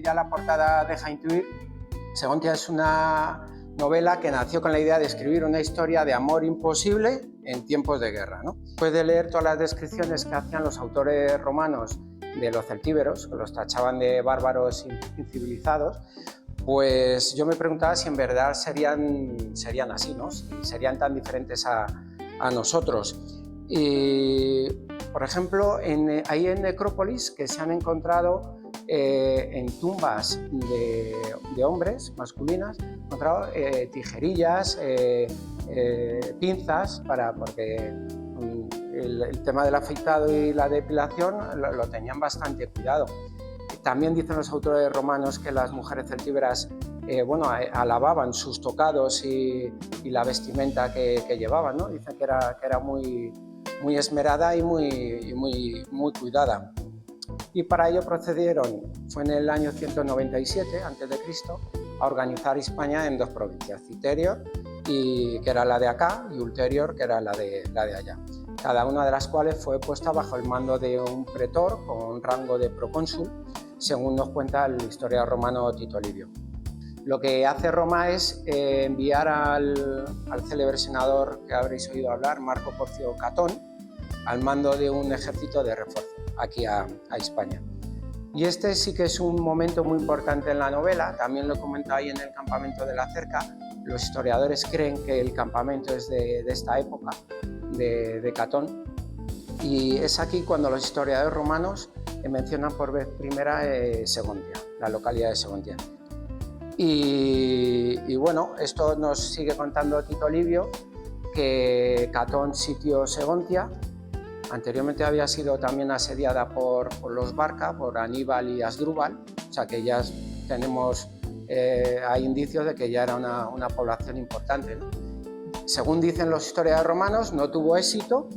ya la portada deja intuir, Segontia es una novela que nació con la idea de escribir una historia de amor imposible en tiempos de guerra, ¿no? Después de leer todas las descripciones que hacían los autores romanos de los celtíberos, que los tachaban de bárbaros incivilizados, pues yo me preguntaba si en verdad serían así, ¿no? Si serían tan diferentes a nosotros. Y, por ejemplo, ahí en Necrópolis, que se han encontrado en tumbas de hombres masculinas, he encontrado tijerillas, pinzas, porque el tema del afeitado y la depilación lo tenían bastante cuidado. También dicen los autores romanos que las mujeres celtíberas alababan sus tocados y la vestimenta que llevaban, ¿no? Dicen que era muy esmerada y muy cuidada. Y para ello procedieron, fue en el año 197 a.C., a organizar Hispania en dos provincias, Citerio, que era la de acá, y Ulterior, que era la de allá. Cada una de las cuales fue puesta bajo el mando de un pretor con rango de procónsul, según nos cuenta el historiador romano Tito Livio. Lo que hace Roma es enviar al célebre senador que habréis oído hablar, Marco Porcio Catón, al mando de un ejército de refuerzo aquí a Hispania. Y este sí que es un momento muy importante en la novela, también lo comenta ahí en el campamento de la Cerca. Los historiadores creen que el campamento es de esta época, de Catón, y es aquí cuando los historiadores romanos mencionan por vez primera Segontia, la localidad de Segontia. Y bueno, esto nos sigue contando Tito Livio, que Catón sitió Segontia. Anteriormente había sido también asediada por los Barca, por Aníbal y Asdrúbal, o sea que ya tenemos, hay indicios de que ya era una población importante, ¿no? Según dicen los historiadores romanos, no tuvo éxito,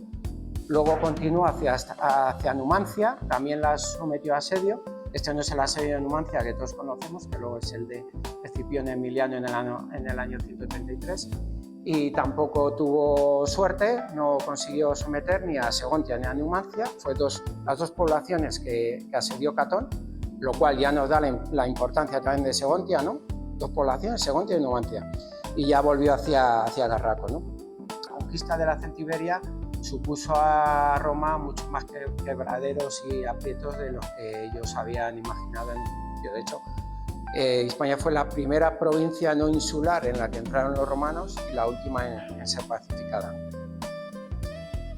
luego continuó hacia Numancia, también la sometió a asedio. Este no es el asedio de Numancia que todos conocemos, que luego es el de Escipión Emiliano en el año 133. Y tampoco tuvo suerte, no consiguió someter ni a Segontia ni a Numancia. Fue las dos poblaciones que asedió Catón, lo cual ya nos da la importancia también de Segontia, ¿no? Dos poblaciones, Segontia y Numancia. Y ya volvió hacia Garraco, ¿no? La conquista de la Celtiberia supuso a Roma mucho más quebraderos y aprietos de los que ellos habían imaginado en un principio. De hecho, Hispania fue la primera provincia no insular en la que entraron los romanos y la última en ser pacificada.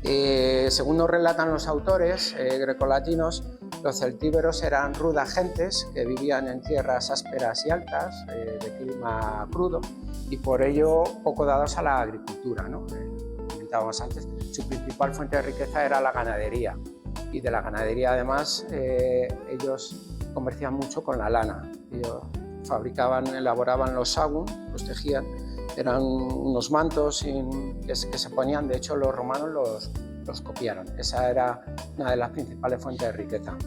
Según nos relatan los autores grecolatinos, los celtíberos eran rudas gentes que vivían en tierras ásperas y altas, de clima crudo, y por ello poco dados a la agricultura, ¿no? Comentábamos antes, su principal fuente de riqueza era la ganadería, y de la ganadería además ellos comerciaban mucho con la lana. Ellos elaboraban los sagum, los tejían, eran unos mantos que se ponían, de hecho los romanos los copiaron. Esa era una de las principales fuentes de riqueza.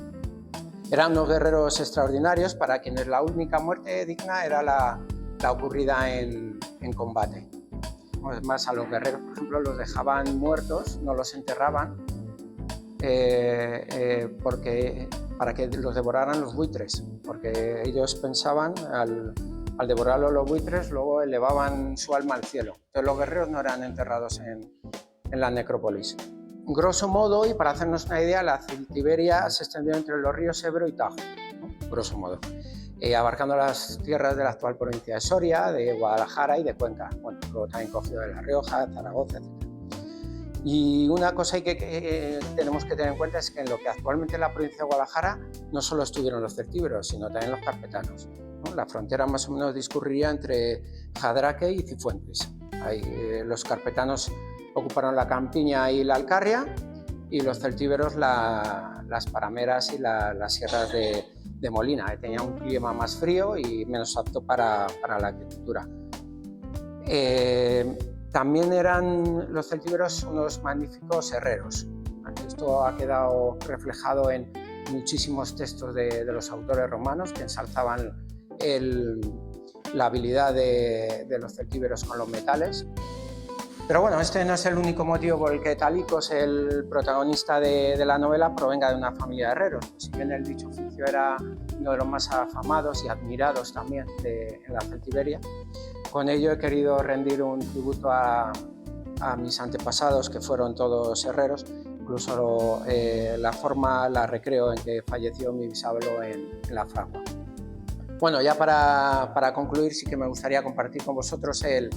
Eran unos guerreros extraordinarios para quienes la única muerte digna era la ocurrida en combate. Además, a los guerreros, por ejemplo, los dejaban muertos, no los enterraban, para que los devoraran los buitres, porque ellos pensaban, al devorarlos los buitres, luego elevaban su alma al cielo. Entonces los guerreros no eran enterrados en la necrópolis. Grosso modo, y para hacernos una idea, la Celtiberia se extendió entre los ríos Ebro y Tajo, ¿no? Grosso modo, abarcando las tierras de la actual provincia de Soria, de Guadalajara y de Cuenca. Bueno, luego también cogido de La Rioja, Zaragoza, etc. Y una cosa que tenemos que tener en cuenta es que en lo que actualmente es la provincia de Guadalajara no solo estuvieron los celtíberos, sino también los carpetanos, ¿no? La frontera más o menos discurría entre Jadraque y Cifuentes. Ahí, los carpetanos ocuparon la Campiña y la Alcarria, y los celtíberos las Parameras y las sierras de Molina, que tenían un clima más frío y menos apto para la agricultura. También eran los celtíberos unos magníficos herreros. Esto ha quedado reflejado en muchísimos textos de los autores romanos que ensalzaban la habilidad de los celtíberos con los metales. Pero bueno, este no es el único motivo por el que Talicos, el protagonista de la novela, provenga de una familia de herreros. Si bien el dicho oficio era uno de los más afamados y admirados también en la celtiberia. Con ello he querido rendir un tributo a mis antepasados, que fueron todos herreros. Incluso la forma la recreo en que falleció mi bisabuelo en la fragua. Bueno, ya para concluir, sí que me gustaría compartir con vosotros el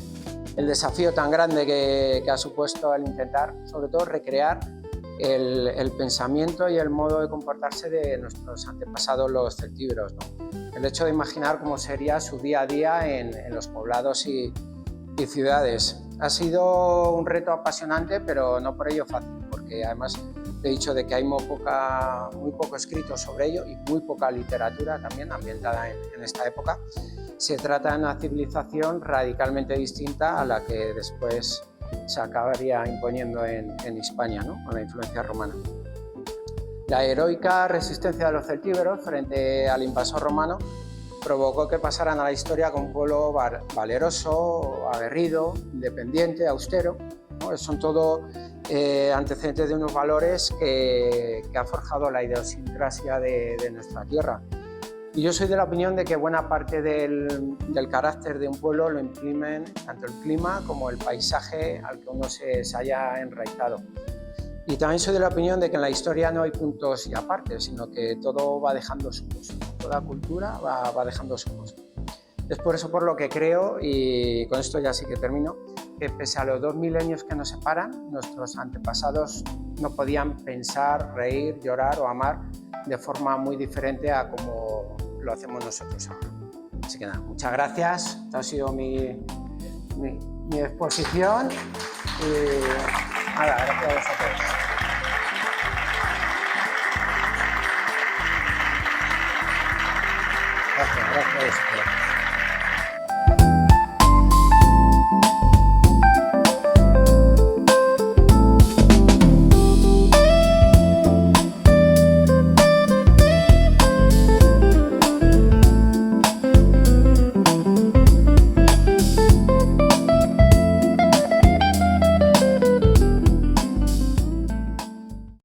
desafío tan grande que ha supuesto el intentar, sobre todo, recrear el pensamiento y el modo de comportarse de nuestros antepasados los celtíberos, ¿no? El hecho de imaginar cómo sería su día a día en los poblados y ciudades. Ha sido un reto apasionante, pero no por ello fácil, porque además he dicho de que hay muy poco escrito sobre ello y muy poca literatura también ambientada en esta época. Se trata de una civilización radicalmente distinta a la que después se acabaría imponiendo en Hispania, ¿no? Con la influencia romana. La heroica resistencia de los celtíberos frente al invasor romano provocó que pasaran a la historia como un pueblo valeroso, aguerrido, independiente, austero, ¿no? Son todo antecedentes de unos valores que ha forjado la idiosincrasia de nuestra tierra. Y yo soy de la opinión de que buena parte del carácter de un pueblo lo imprimen tanto el clima como el paisaje al que uno se haya enraizado. Y también soy de la opinión de que en la historia no hay puntos y aparte, sino que todo va dejando su pozo. Toda cultura va dejando su pozo. Es por eso por lo que creo, y con esto ya sí que termino, que pese a los 2 milenios que nos separan, nuestros antepasados no podían pensar, reír, llorar o amar de forma muy diferente a como lo hacemos nosotros ahora. Así que nada, muchas gracias. Esta ha sido mi exposición. Y nada, gracias a todos. Gracias.